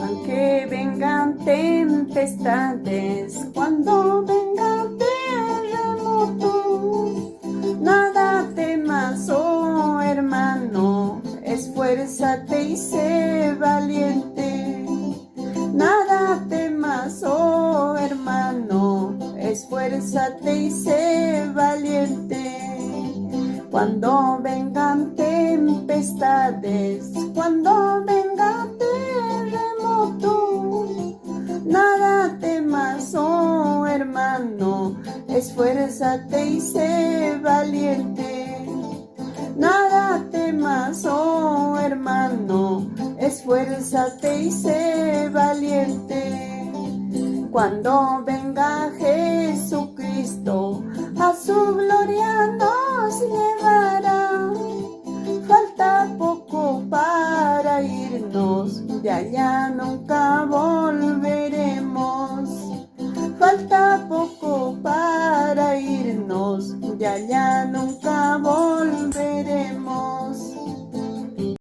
Aunque vengan tempestades, cuando vengan terremotos, nada temas, oh hermano, esfuérzate y sé valiente. Nada temas, oh hermano, esfuérzate y sé valiente. Cuando vengan tempestades, cuando vengan terremotos, nada temas, oh hermano, esfuérzate y sé valiente. Nada temas, oh hermano, esfuérzate y sé valiente. Cuando venga Jesucristo, a su gloria nos llevará. Falta poco para irnos, de allá nunca volveremos. Falta poco para irnos, de allá